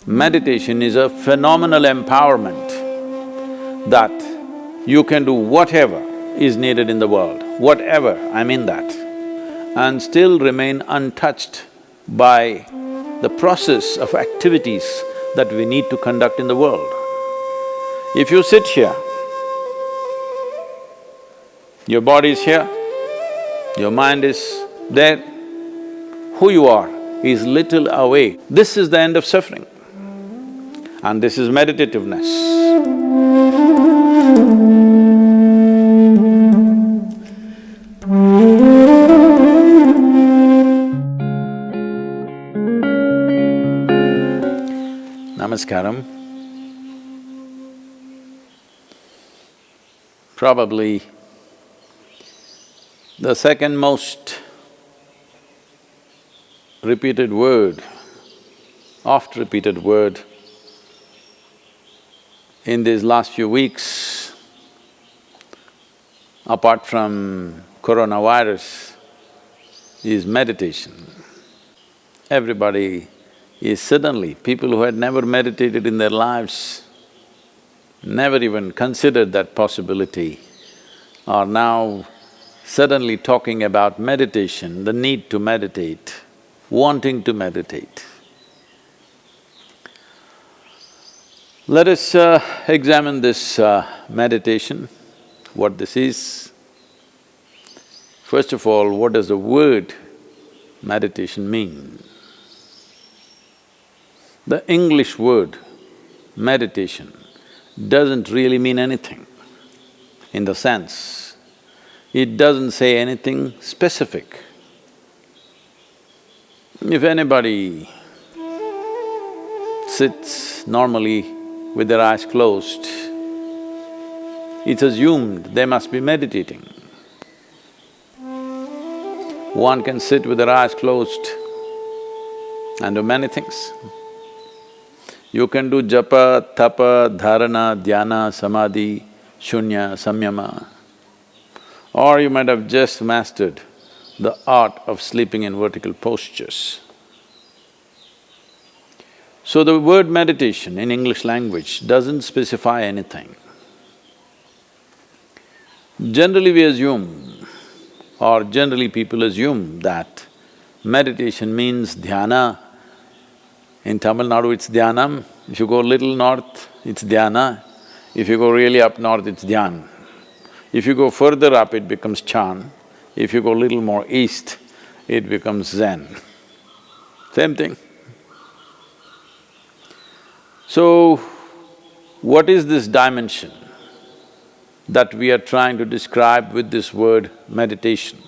Meditation is a phenomenal empowerment that you can do whatever is needed in the world, whatever, I mean that, and still remain untouched by the process of activities that we need to conduct in the world. If you sit here, your body is here, your mind is there, who you are is little away. This is the end of suffering, and this is meditativeness. Namaskaram. Probably the second most repeated word, oft-repeated word in these last few weeks, apart from coronavirus, is meditation. Everybody is suddenly, people who had never meditated in their lives, never even considered that possibility, are now suddenly talking about meditation, the need to meditate, wanting to meditate. Let us examine this meditation, what this is. First of all, what does the word meditation mean? The English word meditation doesn't really mean anything, in the sense, it doesn't say anything specific. If anybody sits normally with their eyes closed, it's assumed they must be meditating. One can sit with their eyes closed and do many things. You can do japa, tapa, dharana, dhyana, samadhi, shunya, samyama, or you might have just mastered the art of sleeping in vertical postures. So the word meditation in English language doesn't specify anything. Generally we assume, or generally people assume that meditation means dhyana. In Tamil Nadu it's dhyanam, if you go little north it's dhyana, if you go really up north it's dhyan. If you go further up it becomes chan, if you go little more east it becomes zen. Same thing. So, what is this dimension that we are trying to describe with this word meditation?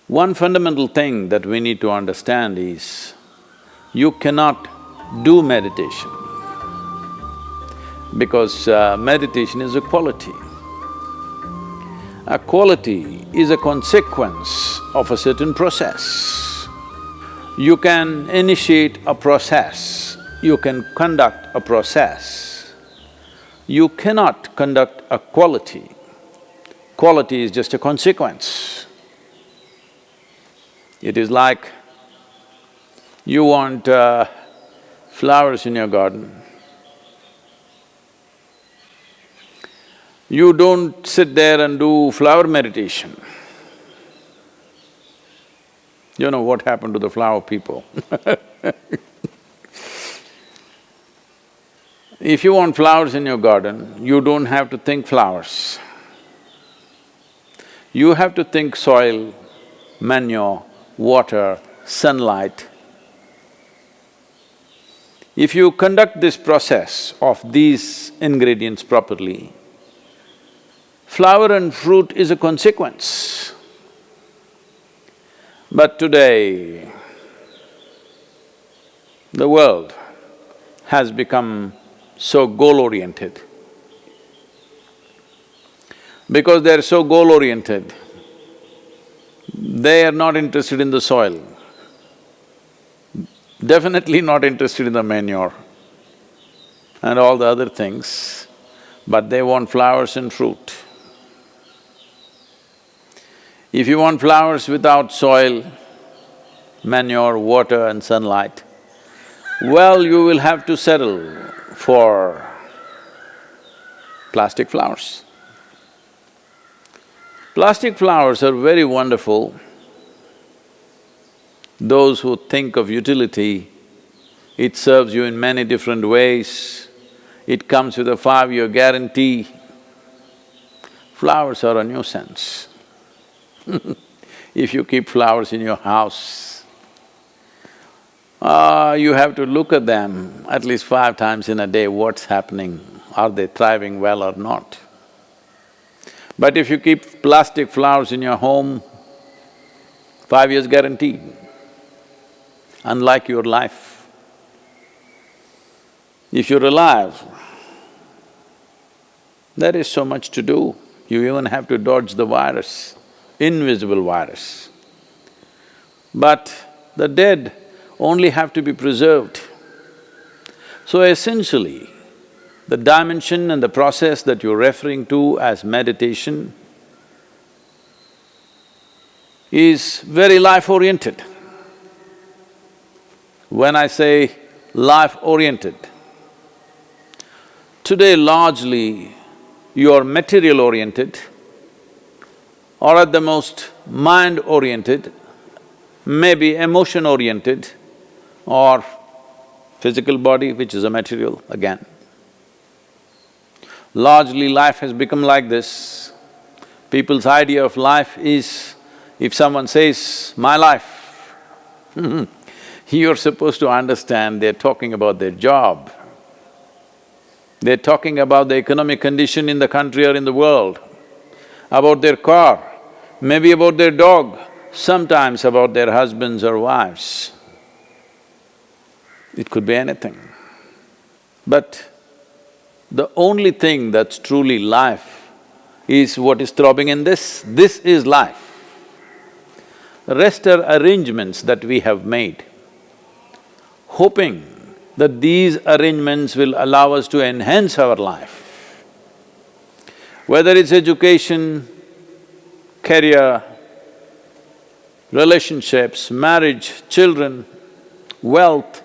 One fundamental thing that we need to understand is, you cannot do meditation because meditation is a quality. A quality is a consequence of a certain process. You can initiate a process, you can conduct a process. You cannot conduct a quality. Quality is just a consequence. It is like you want flowers in your garden. You don't sit there and do flower meditation. You know what happened to the flower people If you want flowers in your garden, you don't have to think flowers. You have to think soil, manure, water, sunlight. If you conduct this process of these ingredients properly, flower and fruit is a consequence. But today, the world has become so goal-oriented. Because they're so goal-oriented, they are not interested in the soil, definitely not interested in the manure and all the other things, but they want flowers and fruit. If you want flowers without soil, manure, water and sunlight, Well, you will have to settle for plastic flowers. Plastic flowers are very wonderful. Those who think of utility, it serves you in many different ways. It comes with a 5-year guarantee. Flowers are a nuisance. If you keep flowers in your house, you have to look at them at least 5 times in a day, what's happening, are they thriving well or not. But if you keep plastic flowers in your home, 5 years guarantee, unlike your life. If you're alive, there is so much to do. You even have to dodge the virus, invisible virus. But the dead only have to be preserved. So essentially, the dimension and the process that you're referring to as meditation is very life-oriented. When I say life-oriented, today largely you're material-oriented or at the most mind-oriented, maybe emotion-oriented or physical body, which is a material again. Largely life has become like this. People's idea of life is, if someone says, "my life," you're supposed to understand they're talking about their job. They're talking about the economic condition in the country or in the world, about their car, maybe about their dog, sometimes about their husbands or wives. It could be anything. But the only thing that's truly life is what is throbbing in this. This is life. The rest are arrangements that we have made, hoping that these arrangements will allow us to enhance our life. Whether it's education, career, relationships, marriage, children, wealth,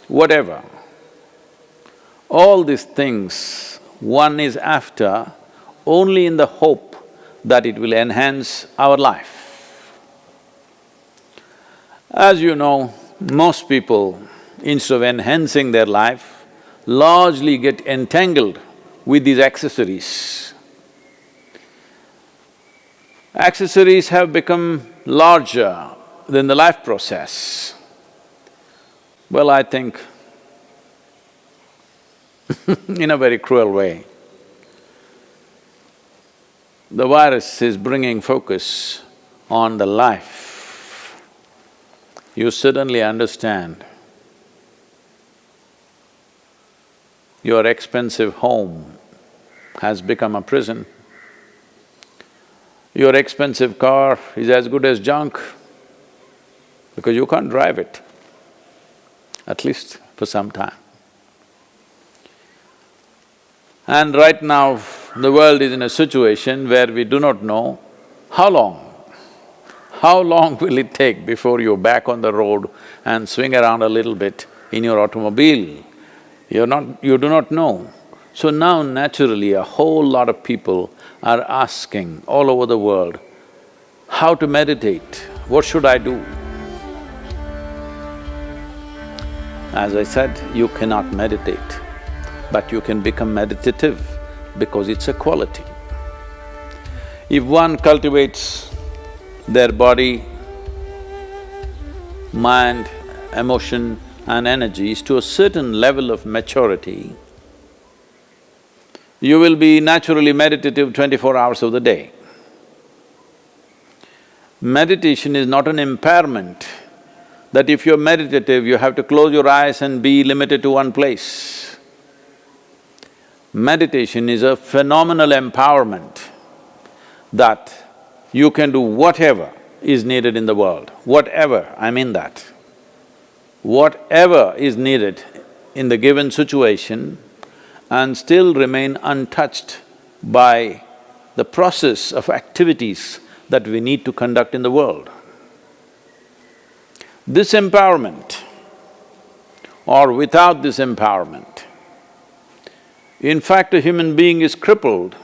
whatever. All these things one is after only in the hope that it will enhance our life. As you know, most people, instead of enhancing their life, largely get entangled with these accessories. Accessories have become larger than the life process. Well, I think in a very cruel way, the virus is bringing focus on the life. You suddenly understand your expensive home has become a prison. Your expensive car is as good as junk because you can't drive it, at least for some time. And right now, the world is in a situation where we do not know how long will it take before you're back on the road and swing around a little bit in your automobile? You do not know. So now naturally a whole lot of people are asking all over the world, how to meditate, what should I do? As I said, you cannot meditate, but you can become meditative because it's a quality. If one cultivates their body, mind, emotion and energies to a certain level of maturity, you will be naturally meditative 24 hours of the day. Meditation is not an impairment that if you're meditative, you have to close your eyes and be limited to one place. Meditation is a phenomenal empowerment that you can do whatever is needed in the world, whatever, I mean that. Whatever is needed in the given situation and still remain untouched by the process of activities that we need to conduct in the world. This empowerment or without this empowerment. In fact, a human being is crippled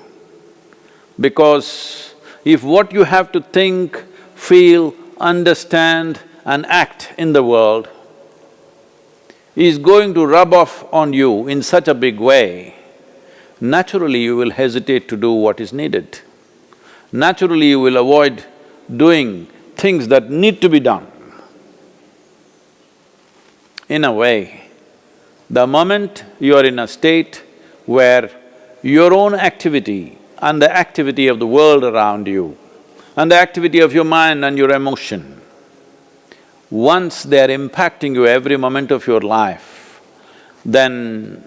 because if what you have to think, feel, understand and act in the world is going to rub off on you in such a big way, naturally you will hesitate to do what is needed. Naturally you will avoid doing things that need to be done. In a way, the moment you are in a state where your own activity and the activity of the world around you and the activity of your mind and your emotion, once they are impacting you every moment of your life, then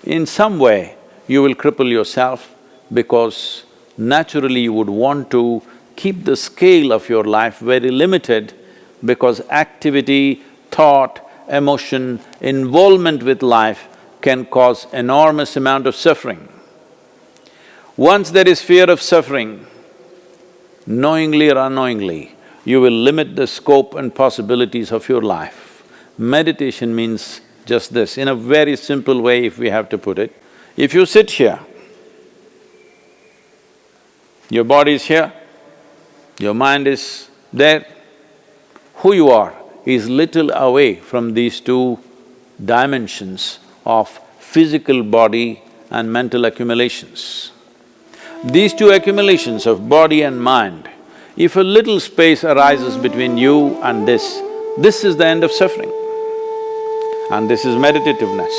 in some way you will cripple yourself because naturally you would want to keep the scale of your life very limited because activity, thought, emotion, involvement with life can cause enormous amount of suffering. Once there is fear of suffering, knowingly or unknowingly, you will limit the scope and possibilities of your life. Meditation means just this, in a very simple way if we have to put it. If you sit here, your body is here, your mind is there, who you are is little away from these two dimensions of physical body and mental accumulations. These two accumulations of body and mind, if a little space arises between you and this is the end of suffering. And this is meditativeness.